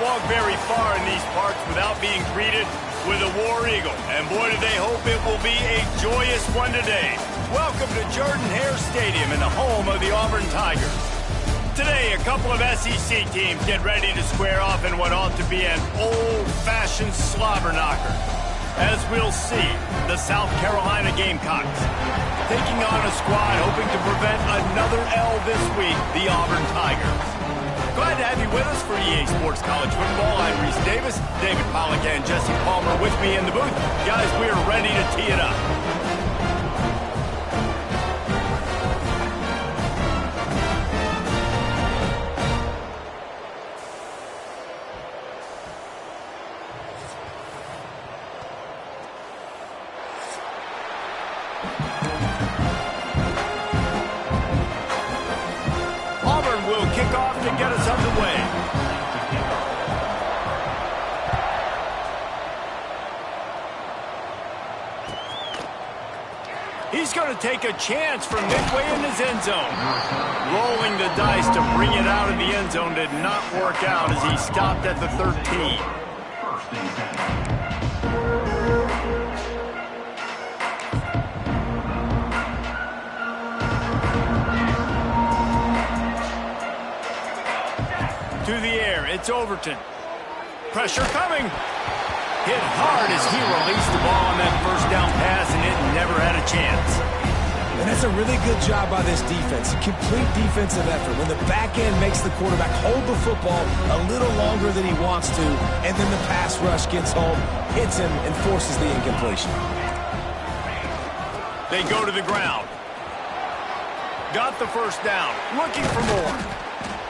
walk very far in these parts without being greeted with a War Eagle. And boy, do they hope it will be a joyous one today. Welcome to Jordan-Hare Stadium in the home of the Auburn Tigers. Today, a couple of SEC teams get ready to square off in what ought to be an old-fashioned slobber knocker. As we'll see, the South Carolina Gamecocks taking on a squad hoping to prevent another L this week, the Auburn Tigers. Glad to have you with us for EA Sports College Football. I'm Reese Davis, David Pollack, and Jesse Palmer with me in the booth. Guys, we are ready to tee it up. Auburn will kick off to get us underway. He's going to take a chance from midway in his end zone. Rolling the dice to bring it out of the end zone did not work out as he stopped at the 13. To the air, it's Overton. Pressure coming. Hit hard as he released the ball on that first down pass, and it never had a chance. And that's a really good job by this defense. A complete defensive effort. When the back end makes the quarterback hold the football a little longer than he wants to, and then the pass rush gets home, hits him, and forces the incompletion. They go to the ground. Got the first down. Looking for more.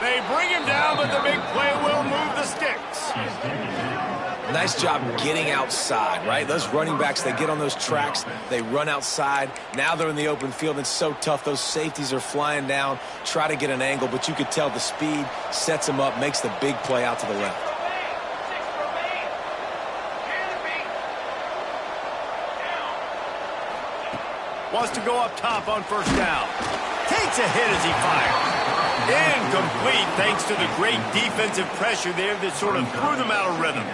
They bring him down, but the big play will move the sticks. Nice job getting outside, right? Those running backs, they get on those tracks, they run outside. Now they're in the open field. It's so tough. Those safeties are flying down, try to get an angle, but you could tell the speed sets them up, makes the big play out to the left. Wants to go up top on first down. Takes a hit as he fires. Incomplete thanks to the great defensive pressure there that sort of threw them out of rhythm.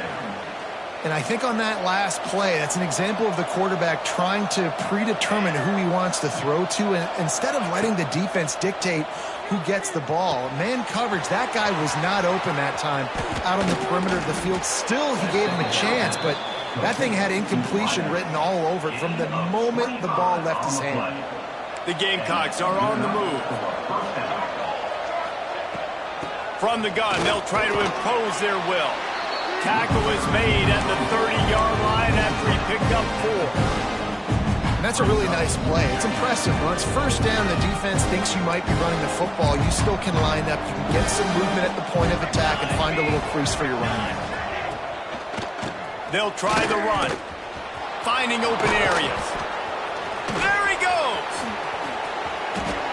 And I think on that last play, that's an example of the quarterback trying to predetermine who he wants to throw to, and instead of letting the defense dictate who gets the ball. Man coverage, that guy was not open that time out on the perimeter of the field. Still, he gave him a chance, but that thing had incompletion written all over it from the moment the ball left his hand. The Gamecocks are on the move. From the gun, they'll try to impose their will. Tackle is made at the 30-yard line after he picked up 4. And that's a really nice play. It's impressive. When it's first down, the defense thinks you might be running the football. You still can line up. You can get some movement at the point of attack and find a little crease for your running. They'll try the run. Finding open areas. There he goes!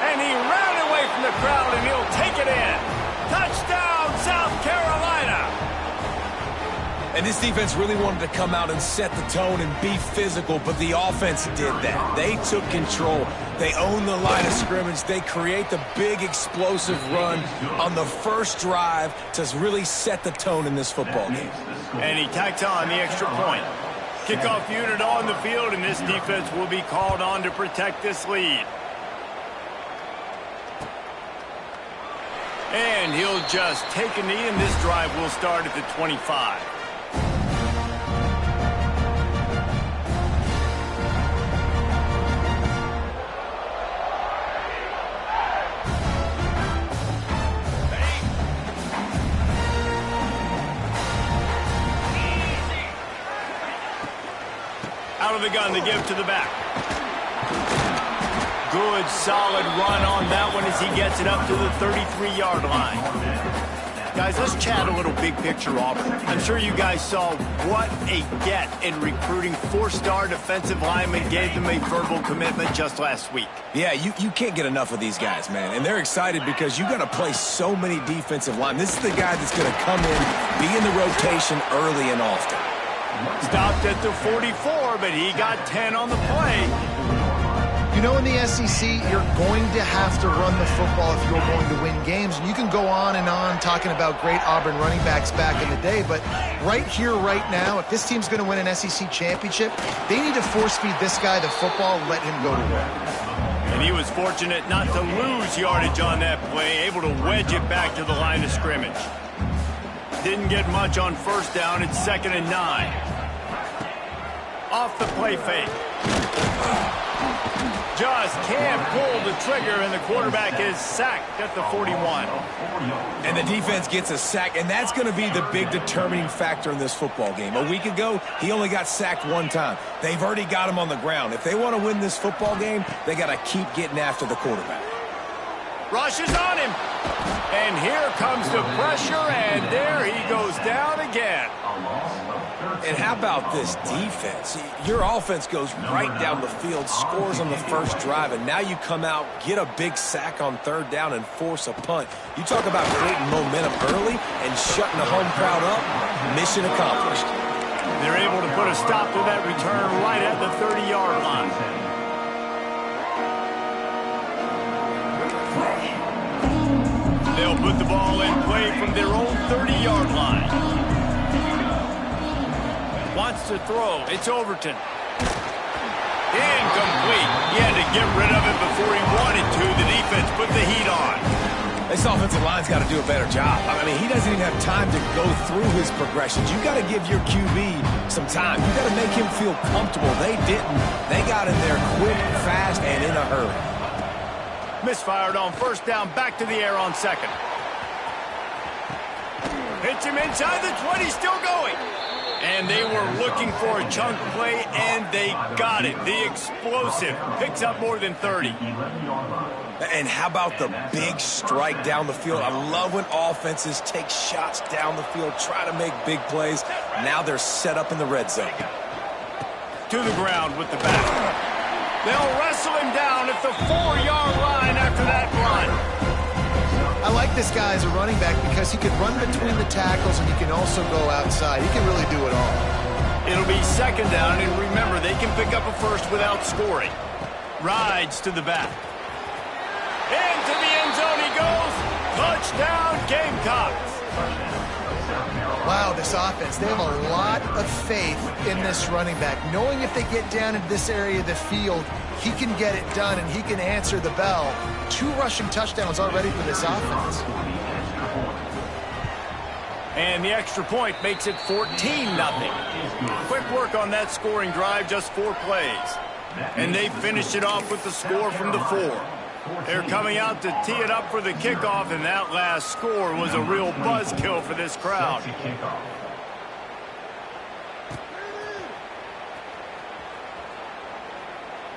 And he ran away from the crowd, and he'll take it in. Touchdown, South Carolina! And this defense really wanted to come out and set the tone and be physical, but the offense did that. They took control. They own the line of scrimmage. They create the big explosive run on the first drive to really set the tone in this football game. And he tacks on the extra point. Kickoff unit on the field, and this defense will be called on to protect this lead. And he'll just take a knee, and this drive will start at the 25. Out of the gun to give to the back. Good, solid run on that one as he gets it up to the 33-yard line. Guys, let's chat a little big picture Auburn. I'm sure you guys saw what a get in recruiting 4-star defensive linemen gave them a verbal commitment just last week. Yeah, you can't get enough of these guys, man. And they're excited because you got to play so many defensive linemen. This is the guy that's going to come in, be in the rotation early and often. Stopped at the 44, but he got 10 on the play. You know, in the SEC, you're going to have to run the football if you're going to win games. And you can go on and on talking about great Auburn running backs back in the day, but right here, right now, if this team's going to win an SEC championship, they need to force-feed this guy the football and let him go to work. And he was fortunate not to lose yardage on that play, able to wedge it back to the line of scrimmage. Didn't get much on first down. It's 2nd and 9. Off the play fake. Just can't pull the trigger, and the quarterback is sacked at the 41. And the defense gets a sack, and that's going to be the big determining factor in this football game. A week ago, he only got sacked one time. They've already got him on the ground. If they want to win this football game, they got to keep getting after the quarterback. Rushes on him. And here comes the pressure, and there he goes down again. And how about this defense? Your offense goes right down the field, scores on the first drive, and now you come out, get a big sack on 3rd down, and force a punt. You talk about creating momentum early and shutting the home crowd up. Mission accomplished. They're able to put a stop to that return right at the 30-yard line. They'll put the ball in play from their own 30-yard line. Wants to throw. It's Overton. Incomplete. He had to get rid of it before he wanted to. The defense put the heat on. This offensive line's got to do a better job. I mean, he doesn't even have time to go through his progressions. You got to give your QB some time. You got to make him feel comfortable. They didn't. They got in there quick, fast, and in a hurry. Misfired on first down, back to the air on 2nd. Hits him inside the 20, still going. And they were looking for a chunk play, and they got it. The explosive picks up more than 30. And how about the big strike down the field? I love when offenses take shots down the field, try to make big plays. Now they're set up in the red zone. To the ground with the back. They'll wrestle him down at the 4-yard line after that run. I like this guy as a running back because he can run between the tackles and he can also go outside. He can really do it all. It'll be 2nd down, and remember, they can pick up a first without scoring. Rides to the back. Into the end zone he goes. Touchdown, Gamecocks. Wow, this offense, they have a lot of faith in this running back. Knowing if they get down into this area of the field, he can get it done and he can answer the bell. 2 rushing touchdowns already for this offense. And the extra point makes it 14-0. Quick work on that scoring drive, just 4 plays. And they finished it off with the score from the 4. They're coming out to tee it up for the kickoff, and that last score was a real buzzkill for this crowd.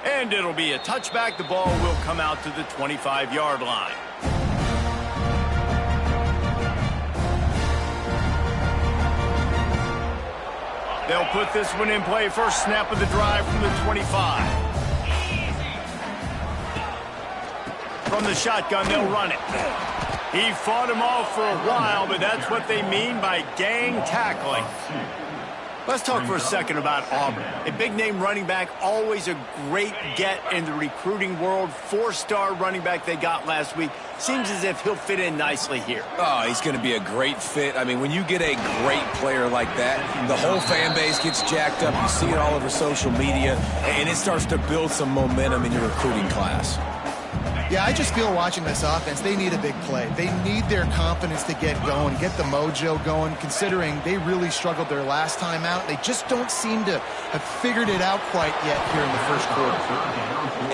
And it'll be a touchback. The ball will come out to the 25-yard line. They'll put this one in play. First snap of the drive from the 25. From the shotgun, they'll run it. He fought him off for a while, but that's what they mean by gang tackling. Let's talk for a second about Auburn. A big-name running back, always a great get in the recruiting world. 4-star running back they got last week. Seems as if he'll fit in nicely here. Oh, he's going to be a great fit. I mean, when you get a great player like that, the whole fan base gets jacked up. You see it all over social media, and it starts to build some momentum in your recruiting class. Yeah, I just feel watching this offense, they need a big play. They need their confidence to get going, get the mojo going, considering they really struggled their last time out. They just don't seem to have figured it out quite yet here in the first quarter.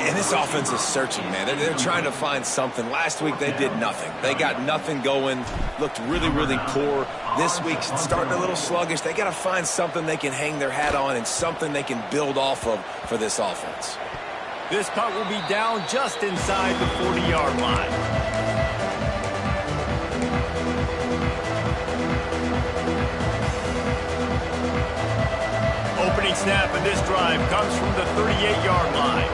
And this offense is searching, man. They're trying to find something. Last week, they did nothing. They got nothing going, looked really, really poor. This week's starting a little sluggish. They got to find something they can hang their hat on and something they can build off of for this offense. This punt will be down just inside the 40-yard line. Opening snap of this drive comes from the 38-yard line.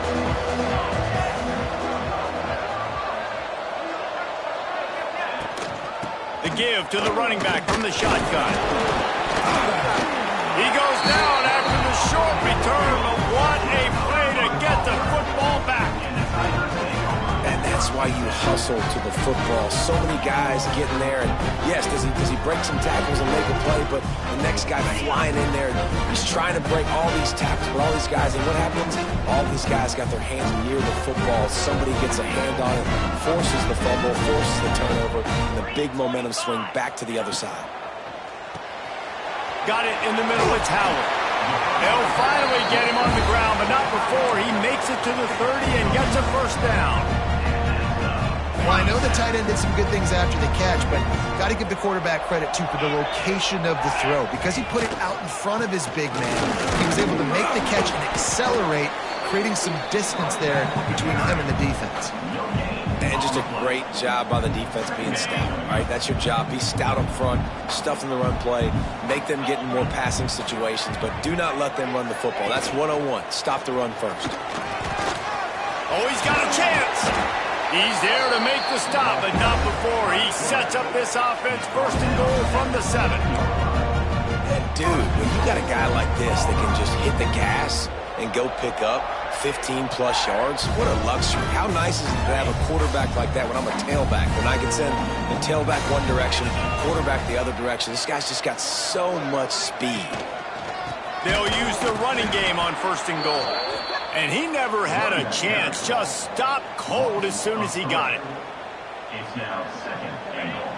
The give to the running back from the shotgun. He goes down after the short return, but what a play to get the football back. why you hustle to the football. So many guys getting there, and yes, does he break some tackles and make a play, but the next guy flying in there, he's trying to break all these tackles, but all these guys, and what happens? All these guys got their hands near the football. Somebody gets a hand on it, forces the fumble, forces the turnover, and the big momentum swing back to the other side. Got it in the middle. It's Howard. They'll finally get him on the ground, but not before he makes it to the 30 and gets a first down. Well, I know the tight end did some good things after the catch, but got to give the quarterback credit, too, for the location of the throw. Because he put it out in front of his big man, he was able to make the catch and accelerate, creating some distance there between him and the defense. And just a great job by the defense being stout. All right, that's your job. Be stout up front, stuff in the run play, make them get in more passing situations, but do not let them run the football. That's 101. Stop the run first. Oh, he's got a chance. He's there to make the stop, but not before he sets up this offense first and goal from the 7. And, dude, when you got a guy like this that can just hit the gas and go pick up 15-plus yards, what a luxury. How nice is it to have a quarterback like that when I'm a tailback, when I can send the tailback one direction, quarterback the other direction. This guy's just got so much speed. They'll use the running game on first and goal. And he never had a chance, just stopped cold as soon as he got it. It's now second and goal.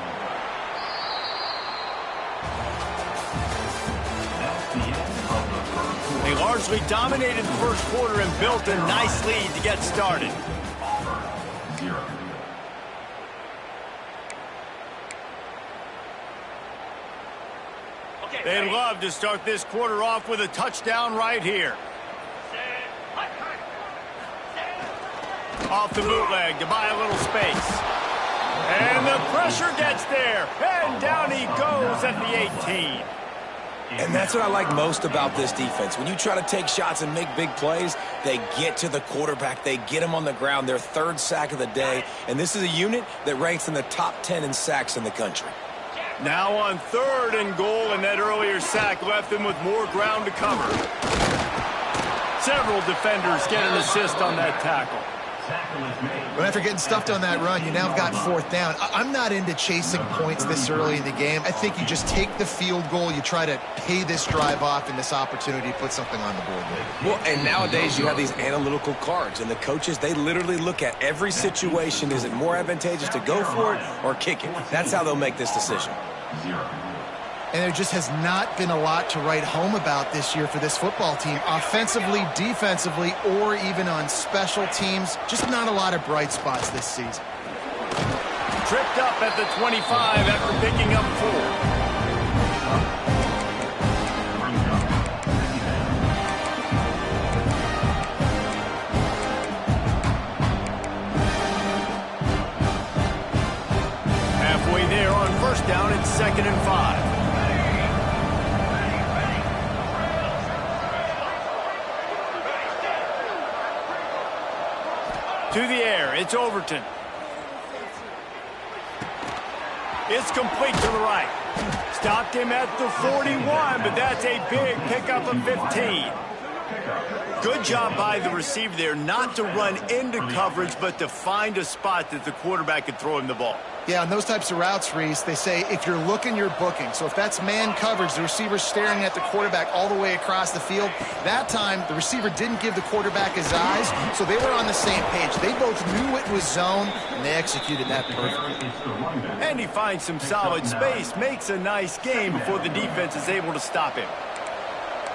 That's the end of the first quarter. They largely dominated the first quarter and built a nice lead to get started. Auburn, 0. They'd love to start this quarter off with a touchdown right here. Off the bootleg to buy a little space. And the pressure gets there. And down he goes at the 18. And that's what I like most about this defense. When you try to take shots and make big plays, they get to the quarterback. They get him on the ground. Their third sack of the day. And this is a unit that ranks in the top 10 in sacks in the country. Now on third and goal, and that earlier sack left them with more ground to cover. Several defenders get an assist on that tackle. But after getting stuffed on that run, you now have got fourth down. I'm not into chasing points this early in the game. I think you just take the field goal, you try to pay this drive off and this opportunity to put something on the board. Well, and nowadays you have these analytical cards, and the coaches, they literally look at every situation. Is it more advantageous to go for it or kick it? That's how they'll make this decision. 0. And there just has not been a lot to write home about this year for this football team. Offensively, defensively, or even on special teams. Just not a lot of bright spots this season. Tripped up at the 25 after picking up 4. Halfway there on first down, it's 2nd and 5. To the air, it's Overton. It's complete to the right. Stopped him at the 41, but that's a big pickup of 15. Good job by the receiver there, not to run into coverage, but to find a spot that the quarterback could throw him the ball. Yeah, on those types of routes, Reese, they say if you're looking, you're booking. So if that's man coverage, the receiver's staring at the quarterback all the way across the field. That time, the receiver didn't give the quarterback his eyes, so they were on the same page. They both knew it was zone, and they executed that perfectly. And he finds some solid space, makes a nice game before the defense is able to stop him.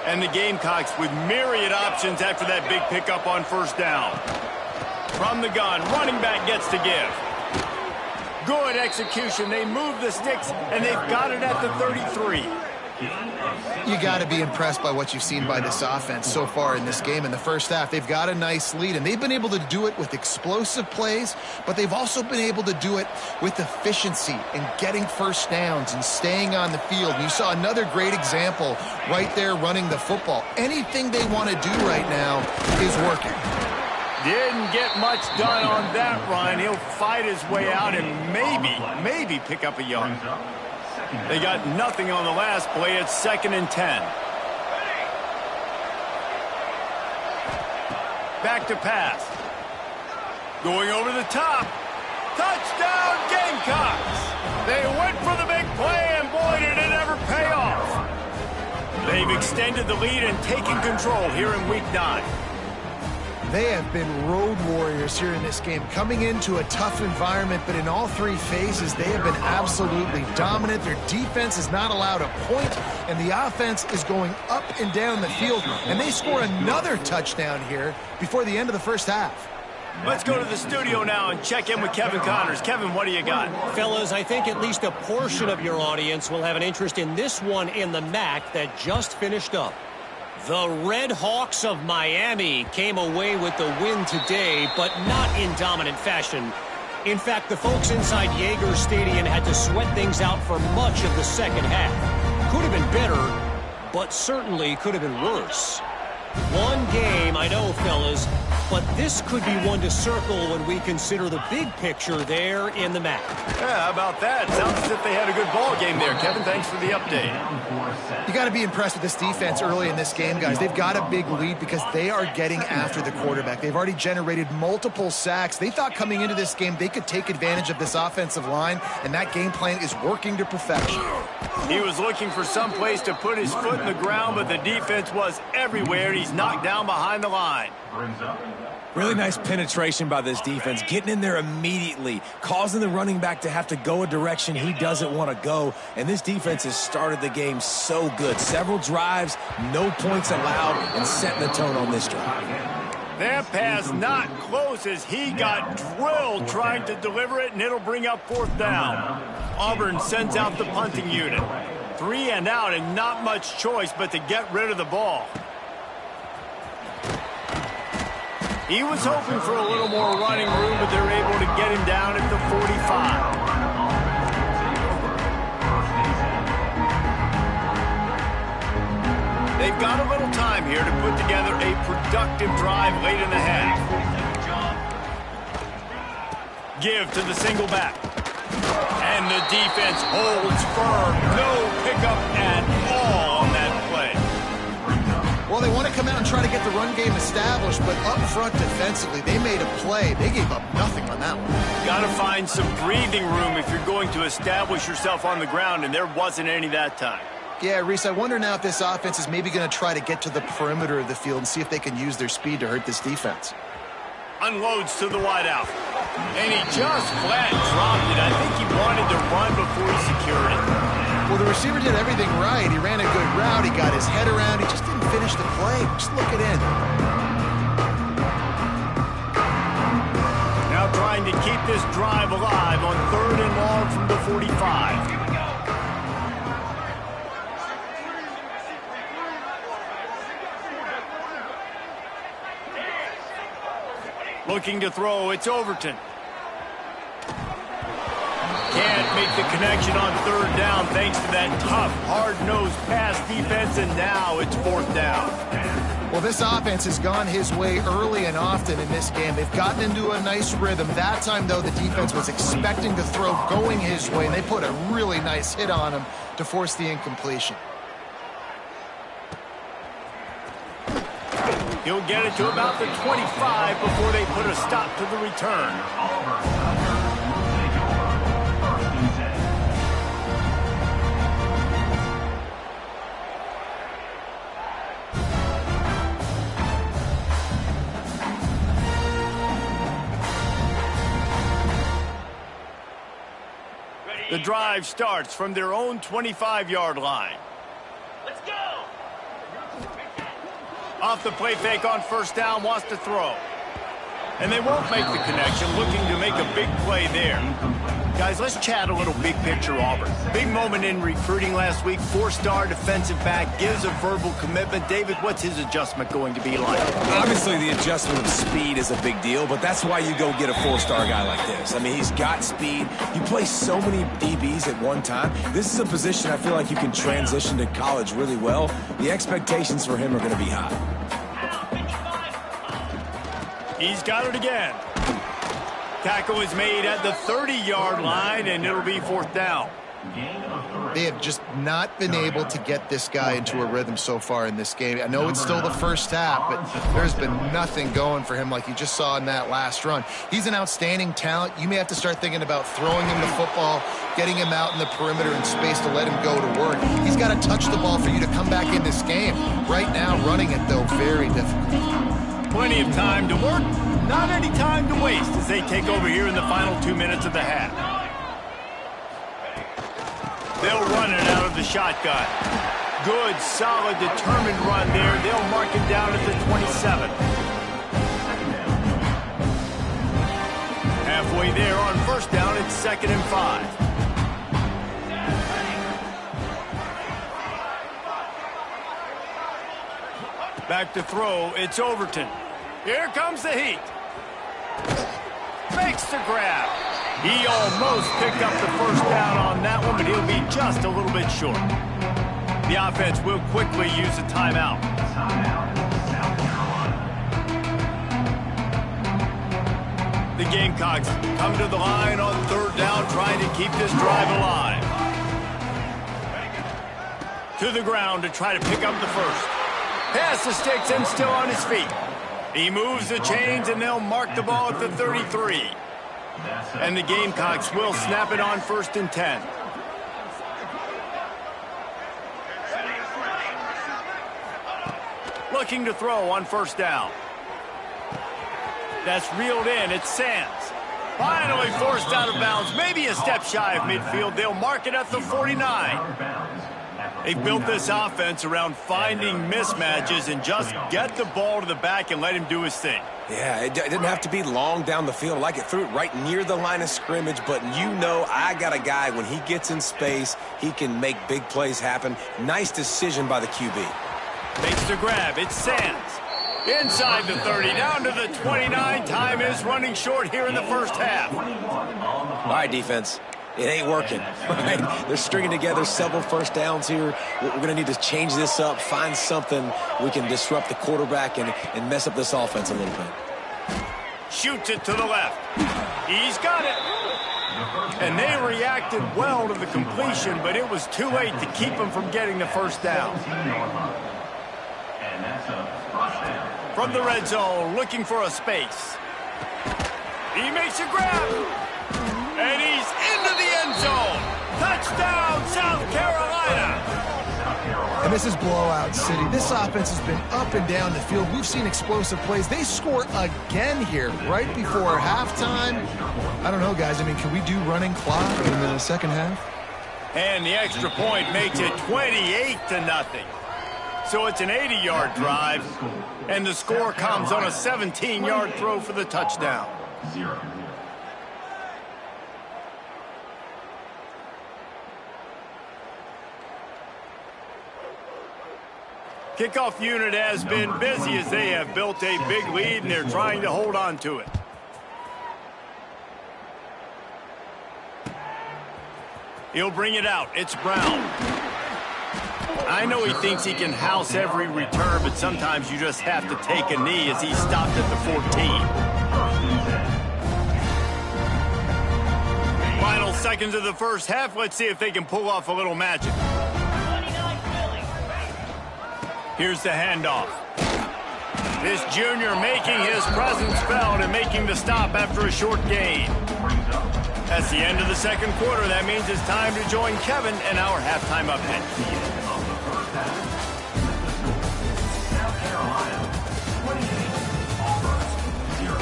And the Gamecocks with myriad options after that big pickup on first down. From the gun, running back gets to give. Good execution. They move the sticks, and they've got it at the 33. You got to be impressed by what you've seen by this offense so far in this game. In the first half, they've got a nice lead, and they've been able to do it with explosive plays, but they've also been able to do it with efficiency and getting first downs and staying on the field. And you saw another great example right there running the football. Anything they want to do right now is working. Didn't get much done on that run. He'll fight his way out and maybe pick up a yard. They got nothing on the last play. It's 2nd and 10. Back to pass. Going over the top. Touchdown, Gamecocks! They went for the big play, and boy, did it ever pay off. They've extended the lead and taken control here in Week 9. They have been road warriors here in this game, coming into a tough environment, but in all three phases, they have been absolutely dominant. Their defense is not allowed a point, and the offense is going up and down the field, and they score another touchdown here before the end of the first half. Let's go to the studio now and check in with Kevin Connors. Kevin, what do you got? Fellas, I think at least a portion of your audience will have an interest in this one in the MAC that just finished up. The Red Hawks of Miami came away with the win today, but not in dominant fashion. In fact, the folks inside Yager Stadium had to sweat things out for much of the second half. Could have been better, but certainly could have been worse. One game, I know, fellas, but this could be one to circle when we consider the big picture there in the MAC. Yeah, how about that? Sounds as if they had a good ball game there. Kevin, thanks for the update. You got to be impressed with this defense early in this game, guys. They've got a big lead because they are getting after the quarterback. They've already generated multiple sacks. They thought coming into this game they could take advantage of this offensive line, and that game plan is working to perfection. He was looking for some place to put his foot in the ground, but the defense was everywhere. He's knocked down behind the line. Really nice penetration by this defense, getting in there immediately, causing the running back to have to go a direction he doesn't want to go. And this defense has started the game so good. Several drives, no points allowed, and setting the tone on this drive. That pass not close as he got drilled trying to deliver it, and it'll bring up fourth down. Auburn sends out the punting unit. 3 and out, and not much choice but to get rid of the ball. He was hoping for a little more running room, but they're able to get him down at the 45. They've got a little time here to put together a productive drive late in the half. Give to the single back. And the defense holds firm. No pickup at all on that play. Well, they want to come out and try to get the run game established, but up front defensively, they made a play. They gave up nothing on that one. Got to find some breathing room if you're going to establish yourself on the ground, and there wasn't any that time. Yeah, Reese, I wonder now if this offense is maybe going to try to get to the perimeter of the field and see if they can use their speed to hurt this defense. Unloads to the wideout. And he just flat dropped it. I think he wanted to run before he secured it. Well, the receiver did everything right. He ran a good route. He got his head around. He just didn't finish the play. Just look it in. Now trying to keep this drive alive on 3rd and long from the 45. Looking to throw, it's Overton. Can't make the connection on 3rd down thanks to that tough, hard-nosed pass defense, and now it's 4th down. Well, this offense has gone his way early and often in this game. They've gotten into a nice rhythm. That time, though, the defense was expecting the throw going his way, and they put a really nice hit on him to force the incompletion. He'll get it to about the 25 before they put a stop to the return. The drive starts from their own 25-yard line. Let's go! Off the play fake on 1st down, wants to throw. And they won't make the connection, looking to make a big play there. Guys, let's chat a little big picture Auburn. Big moment in recruiting last week. 4-star defensive back, gives a verbal commitment. David, what's his adjustment going to be like? Obviously, the adjustment of speed is a big deal, but that's why you go get a 4-star guy like this. I mean, he's got speed. You play so many DBs at one time. This is a position I feel like you can transition to college really well. The expectations for him are going to be high. He's got it again. Tackle is made at the 30-yard line, and it'll be 4th down. Gain of 3. They have just not been able to get this guy into a rhythm so far in this game. I know it's still the first half, but there's been nothing going for him like you just saw in that last run. He's an outstanding talent. You may have to start thinking about throwing him the football, getting him out in the perimeter in space to let him go to work. He's got to touch the ball for you to come back in this game. Right now, running it, though, very difficult. Plenty of time to work, not any time to waste as they take over here in the final 2 minutes of the half. They'll run it out of the shotgun. Good, solid, determined run there. They'll mark him down at the 27. Halfway there on first down, it's 2nd and 5. Back to throw, it's Overton. Here comes the heat. Makes the grab. He almost picked up the first down on that one, but he'll be just a little bit short. The offense will quickly use a timeout. The Gamecocks come to the line on 3rd down, trying to keep this drive alive. To the ground to try to pick up the first. Pass the sticks and still on his feet. He moves the chains, and they'll mark the ball at the 33. And the Gamecocks will snap it on 1st and 10. Looking to throw on 1st down. That's reeled in. It's Sands. Finally forced out of bounds. Maybe a step shy of midfield. They'll mark it at the 49. They've built this offense around finding mismatches and just get the ball to the back and let him do his thing. Yeah, it didn't have to be long down the field. Like it threw it right near the line of scrimmage, but you know I got a guy, when he gets in space, he can make big plays happen. Nice decision by the QB. Makes the grab. It's Sands. Inside the 30, down to the 29. Time is running short here in the first half. All right, defense. It ain't working, right? They're stringing together several first downs here. We're going to need to change this up, find something we can disrupt the quarterback and mess up this offense a little bit. Shoots it to the left. He's got it. And they reacted well to the completion, but it was too late to keep him from getting the first down. From the red zone, looking for a space. He makes a grab. And he's into the end zone. Touchdown, South Carolina. And this is blowout city. This offense has been up and down the field. We've seen explosive plays. They score again here right before halftime. I don't know, guys. I mean, can we do running clock in the second half? And the extra point makes it 28-0. So it's an 80-yard drive, and the score comes on a 17-yard throw for the touchdown. 0. Kickoff unit has been busy as they have built a big lead, and they're trying to hold on to it. He'll bring it out. It's Brown. I know he thinks he can house every return, but sometimes you just have to take a knee as he stopped at the 14. Final seconds of the first half. Let's see if they can pull off a little magic. Here's the handoff. This junior making his presence felt and making the stop after a short gain. That's the end of the second quarter. That means it's time to join Kevin and our halftime update. South Carolina, 28. Auburn, 0.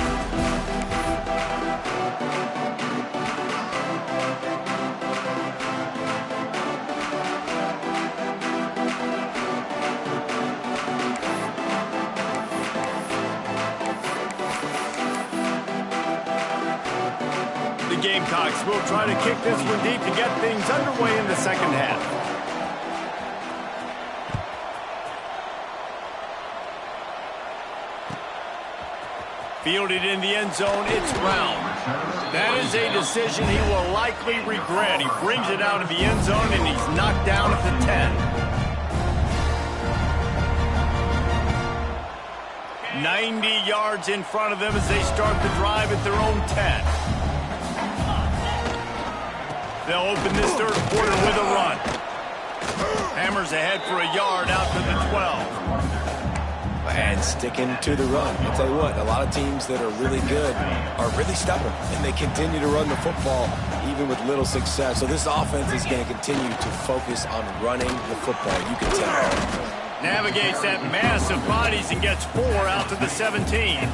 The Gamecocks will try to kick this one deep to get things underway in the second half. Fielded in the end zone, it's Brown. That is a decision he will likely regret. He brings it out of the end zone, and he's knocked down at the 10. 90 yards in front of them as they start the drive at their own 10. They'll open this third quarter with a run. Hammers ahead for a yard out to the 12. And sticking to the run. I'll tell you what, a lot of teams that are really good are really stubborn, and they continue to run the football even with little success. So this offense is going to continue to focus on running the football, you can tell. Navigates that mass of bodies and gets 4 out to the 17.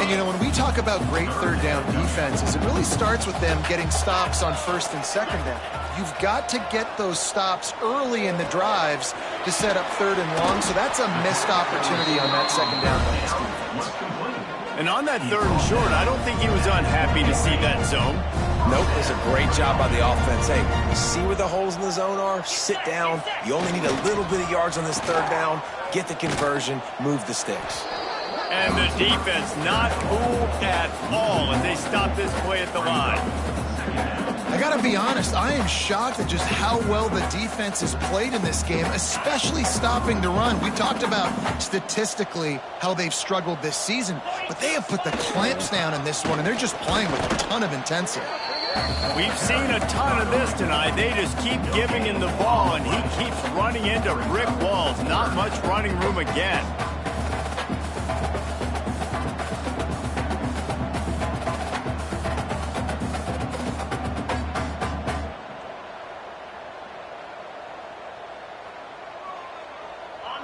And, you know, when we talk about great third down defenses, it really starts with them getting stops on first and second down. You've got to get those stops early in the drives to set up third and long, so that's a missed opportunity on that second down by this defense. And on that third and short, I don't think he was unhappy to see that zone. Nope, it was a great job by the offense. Hey, you see where the holes in the zone are? Sit down. You only need a little bit of yards on this third down. Get the conversion, move the sticks. And the defense not fooled at all as they stop this play at the line. I got to be honest, I am shocked at just how well the defense has played in this game, especially stopping the run. We talked about statistically how they've struggled this season, but they have put the clamps down in this one, and they're just playing with a ton of intensity. We've seen a ton of this tonight. They just keep giving him the ball, and he keeps running into brick walls. Not much running room again.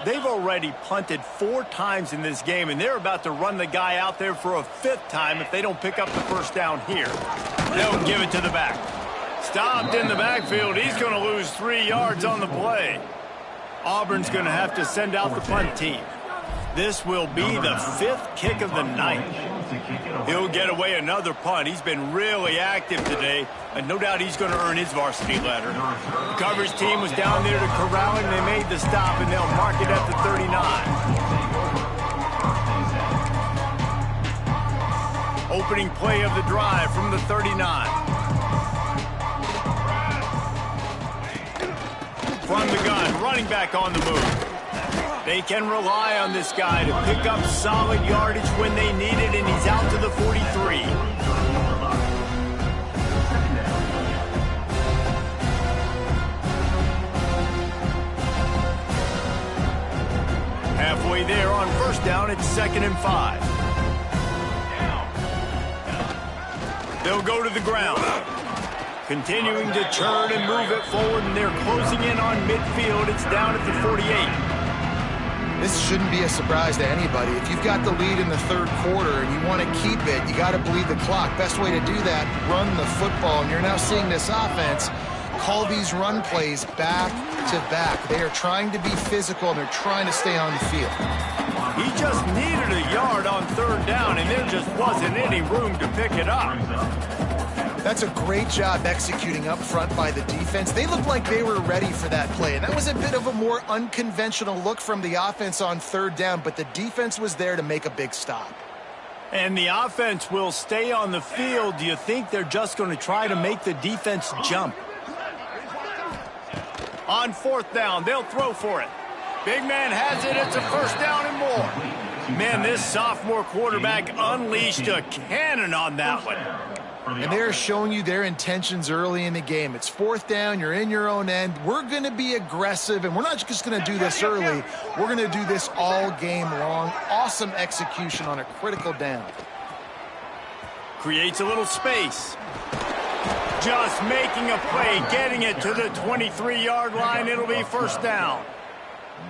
They've already punted 4 times in this game, and they're about to run the guy out there for a 5th time if they don't pick up the first down here. They'll give it to the back. Stopped in the backfield. He's going to lose 3 yards on the play. Auburn's going to have to send out the punt team. This will be the 5th kick of the night. He'll get away another punt. He's been really active today, and no doubt he's going to earn his varsity letter. Coverage team was down there to corral him. They made the stop, and they'll mark it at the 39. Opening play of the drive from the 39. From the gun, running back on the move. They can rely on this guy to pick up solid yardage when they need it, and he's out to the 43. Halfway there on first down, it's 2nd and 5. They'll go to the ground. Continuing to turn and move it forward, and they're closing in on midfield. It's down at the 48. This shouldn't be a surprise to anybody. If you've got the lead in the third quarter and you want to keep it, you got to bleed the clock. Best way to do that, run the football. And you're now seeing this offense call these run plays back to back. They are trying to be physical, and they're trying to stay on the field. He just needed a yard on third down, and there just wasn't any room to pick it up. That's a great job executing up front by the defense. They looked like they were ready for that play, and that was a bit of a more unconventional look from the offense on third down, but the defense was there to make a big stop. And the offense will stay on the field. Do you think they're just going to try to make the defense jump? On 4th down, they'll throw for it. Big man has it. It's a first down and more. Man, this sophomore quarterback unleashed a cannon on that one. And they're showing you their intentions early in the game. It's 4th down. You're in your own end. We're going to be aggressive, and we're not just going to do this early. We're going to do this all game long. Awesome execution on a critical down. Creates a little space. Just making a play, getting it to the 23-yard line. It'll be first down.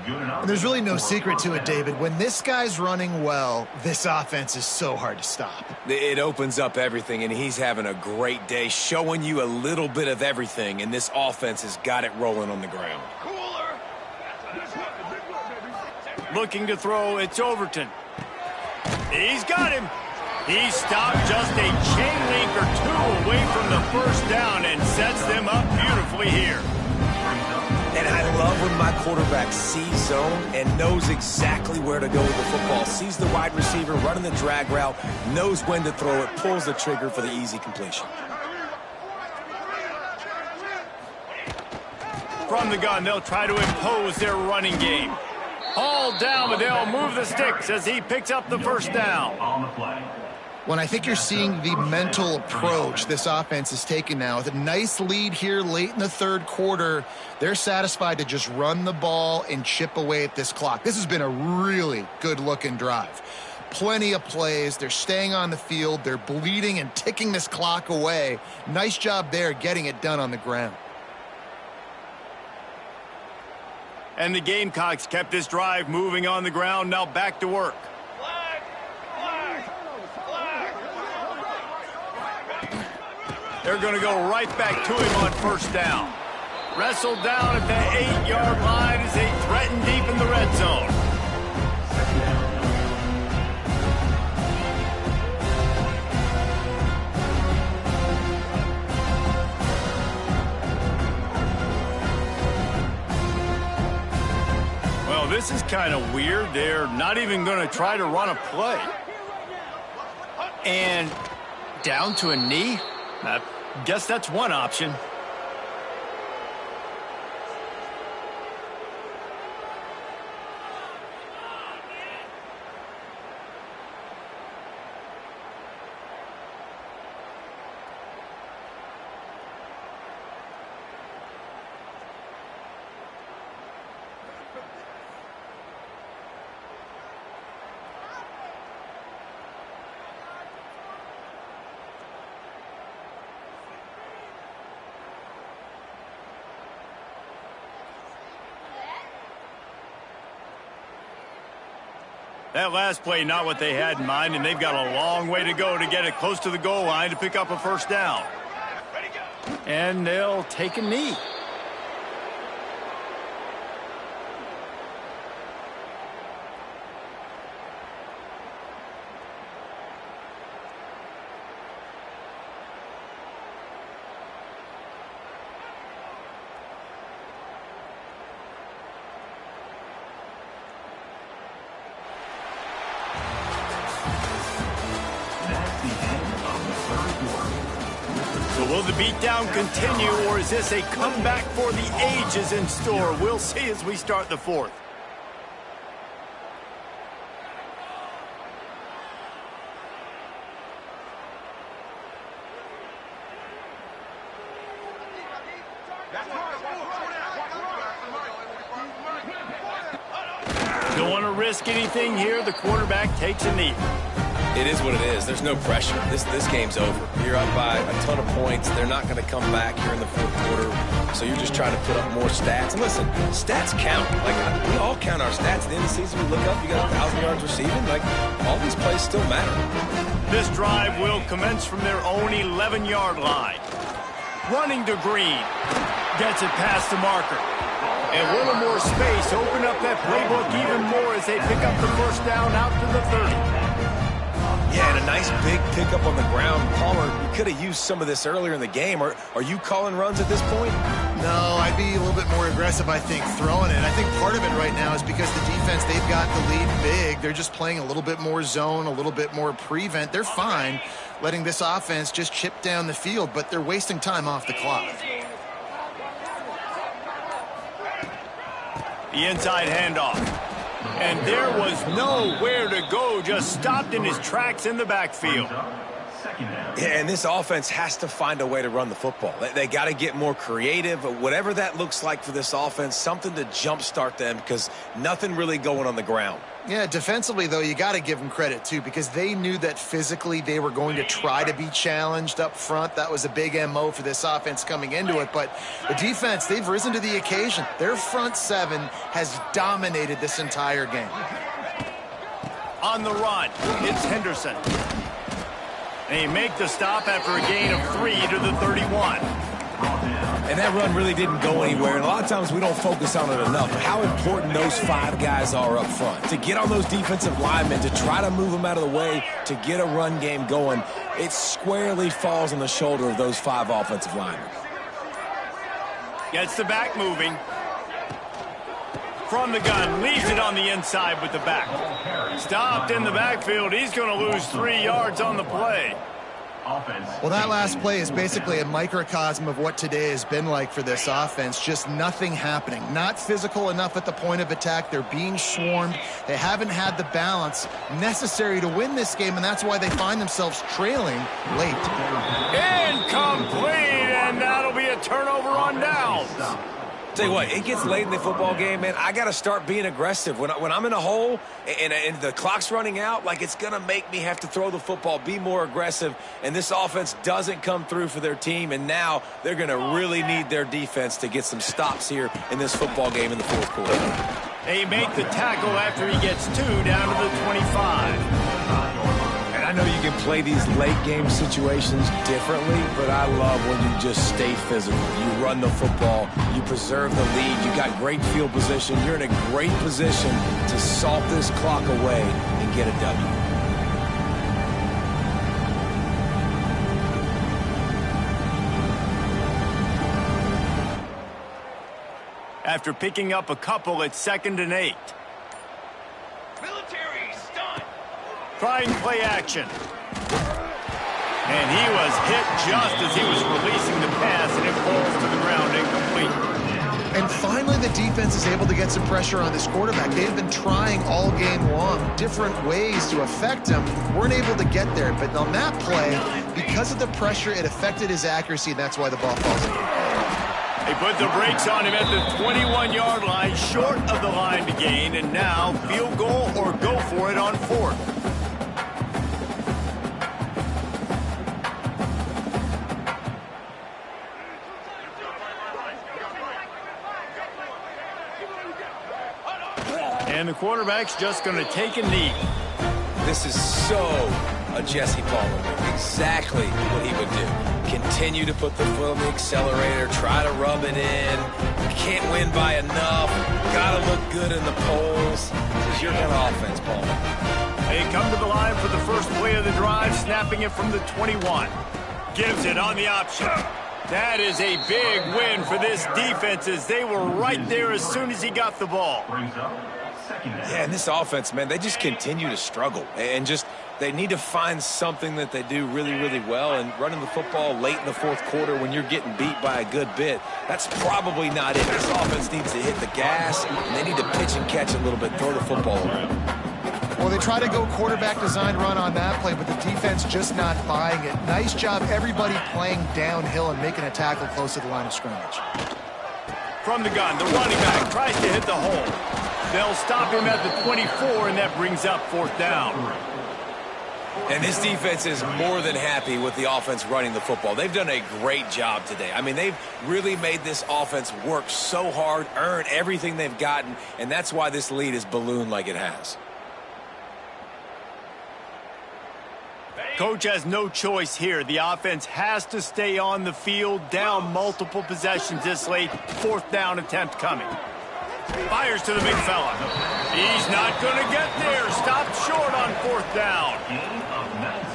And there's really no secret to it, David. When this guy's running well, this offense is so hard to stop. It opens up everything, and he's having a great day, showing you a little bit of everything, and this offense has got it rolling on the ground. Looking to throw, it's Overton. He's got him. He stopped just a chain link or 2 away from the first down and sets them up beautifully here. And I love when my quarterback sees zone and knows exactly where to go with the football. Sees the wide receiver running the drag route, knows when to throw it, pulls the trigger for the easy completion. From the gun, they'll try to impose their running game. Hauled down, but they'll move the sticks as he picks up the first down. On the play. When I think you're seeing the mental approach this offense is taking now. With a nice lead here late in the third quarter, they're satisfied to just run the ball and chip away at this clock. This has been a really good-looking drive. Plenty of plays. They're staying on the field. They're bleeding and ticking this clock away. Nice job there getting it done on the ground. And the Gamecocks kept this drive moving on the ground. Now back to work. They're going to go right back to him on first down. Wrestled down at the 8-yard line as they threaten deep in the red zone. Well, this is kind of weird. They're not even going to try to run a play. And down to a knee? I guess that's one option. That last play, not what they had in mind, and they've got a long way to go to get it close to the goal line to pick up a first down. And they'll take a knee. Will the beatdown continue, or is this a comeback for the ages in store? We'll see as we start the fourth. Don't want to risk anything here. The quarterback takes a knee. It is what it is. There's no pressure. This game's over. You're up by a ton of points. They're not going to come back here in the fourth quarter. So you're just trying to put up more stats. And listen, stats count. Like, we all count our stats. At the end of the season, we look up, you got 1,000 yards receiving. Like, all these plays still matter. This drive will commence from their own 11-yard line. Running to Green. Gets it past the marker. And a little more space. Open up that playbook even more as they pick up the first down out to the 30. Yeah, and a nice big pickup on the ground. Palmer, you could have used some of this earlier in the game. Are you calling runs at this point? No, I'd be a little bit more aggressive, I think, throwing it. I think part of it right now is because the defense, they've got the lead big. They're just playing a little bit more zone, a little bit more prevent. They're fine letting this offense just chip down the field, but they're wasting time off the clock. The inside handoff. And there was nowhere to go, just stopped in his tracks in the backfield. Yeah, and this offense has to find a way to run the football. They got to get more creative, whatever that looks like for this offense, something to jumpstart them because nothing really going on the ground. Yeah, defensively, though, you got to give them credit, too, because they knew that physically they were going to try to be challenged up front. That was a big MO for this offense coming into it. But the defense, they've risen to the occasion. Their front seven has dominated this entire game. On the run, it's Henderson. And he make the stop after a gain of 3 to the 31. And that run really didn't go anywhere. And a lot of times we don't focus on it enough. How important those 5 guys are up front. To get on those defensive linemen, to try to move them out of the way, to get a run game going, it squarely falls on the shoulder of those 5 offensive linemen. Gets the back moving. From the gun, leaves it on the inside with the back. Stopped in the backfield. He's going to lose 3 yards on the play. Offense. Well, that last play is basically a microcosm of what today has been like for this offense. Just nothing happening. Not physical enough at the point of attack. They're being swarmed. They haven't had the balance necessary to win this game, and that's why they find themselves trailing late. Incomplete, and that'll be a turnover on downs. Tell you what, it gets late in the football game, man. I got to start being aggressive. When I'm in a hole and the clock's running out, like, it's going to make me have to throw the football, be more aggressive, and this offense doesn't come through for their team, and now they're going to really need their defense to get some stops here in this football game in the fourth quarter. They make the tackle after he gets 2 down to the 25. I know you can play these late game situations differently, but I love when you just stay physical. You run the football, you preserve the lead, you got great field position, you're in a great position to salt this clock away and get a W. After picking up a couple at 2nd and 8. Trying play action. And he was hit just as he was releasing the pass, and it falls to the ground incomplete. And finally, the defense is able to get some pressure on this quarterback. They've been trying all game long different ways to affect him. Weren't able to get there. But on that play, because of the pressure, it affected his accuracy, and that's why the ball falls in. They put the brakes on him at the 21-yard line, short of the line to gain, and now field goal or go for it on 4th. And the quarterback's just going to take a knee. This is so a Jesse Palmer move. Exactly what he would do. Continue to put the foot on the accelerator, try to rub it in. Can't win by enough. Got to look good in the polls. This is your kind of offense, Palmer. They come to the line for the first play of the drive, snapping it from the 21. Gives it on the option. That is a big win for this defense, as they were right there as soon as he got the ball. Yeah, and this offense, man, they just continue to struggle. And just, they need to find something that they do really, really well. And running the football late in the fourth quarter when you're getting beat by a good bit, that's probably not it. This offense needs to hit the gas, and they need to pitch and catch a little bit, throw the football around. Well, they try to go quarterback design run on that play, but the defense just not buying it. Nice job, everybody playing downhill and making a tackle close to the line of scrimmage. From the gun, the running back tries to hit the hole. They'll stop him at the 24, and that brings up 4th down. And this defense is more than happy with the offense running the football. They've done a great job today. I mean, they've really made this offense work so hard, earn everything they've gotten, and that's why this lead is ballooned like it has. Coach has no choice here. The offense has to stay on the field, down multiple possessions this late. 4th down attempt coming. Fires to the big fella. He's not going to get there. Stopped short on 4th down.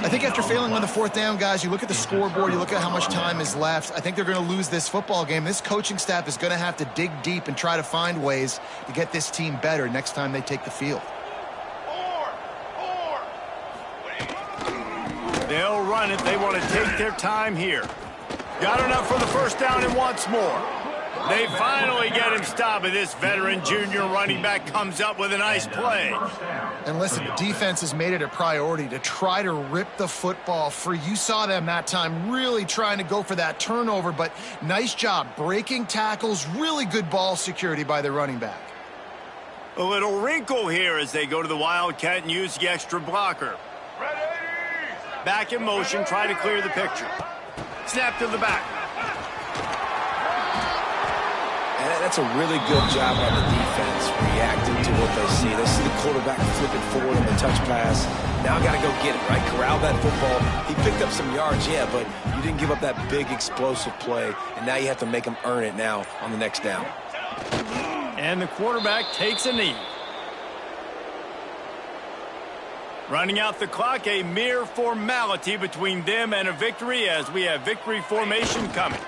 I think after failing on the 4th down, guys, you look at the scoreboard, you look at how much time is left. I think they're going to lose this football game. This coaching staff is going to have to dig deep and try to find ways to get this team better next time they take the field. They'll run it. They want to take their time here. Got enough for the 1st down and wants more. They finally get him stopped, and this veteran junior running back comes up with a nice play. And listen, the defense has made it a priority to try to rip the football free. You saw them that time really trying to go for that turnover, but nice job breaking tackles, really good ball security by the running back. A little wrinkle here as they go to the Wildcat and use the extra blocker. Back in motion, try to clear the picture. Snap to the back. That's a really good job on the defense, reacting to what they see. They see the quarterback flipping forward on the touch pass. Now got to go get it, right? Corral that football. He picked up some yards, yeah, but you didn't give up that big explosive play, and now you have to make him earn it now on the next down. And the quarterback takes a knee. Running out the clock, a mere formality between them and a victory as we have victory formation coming.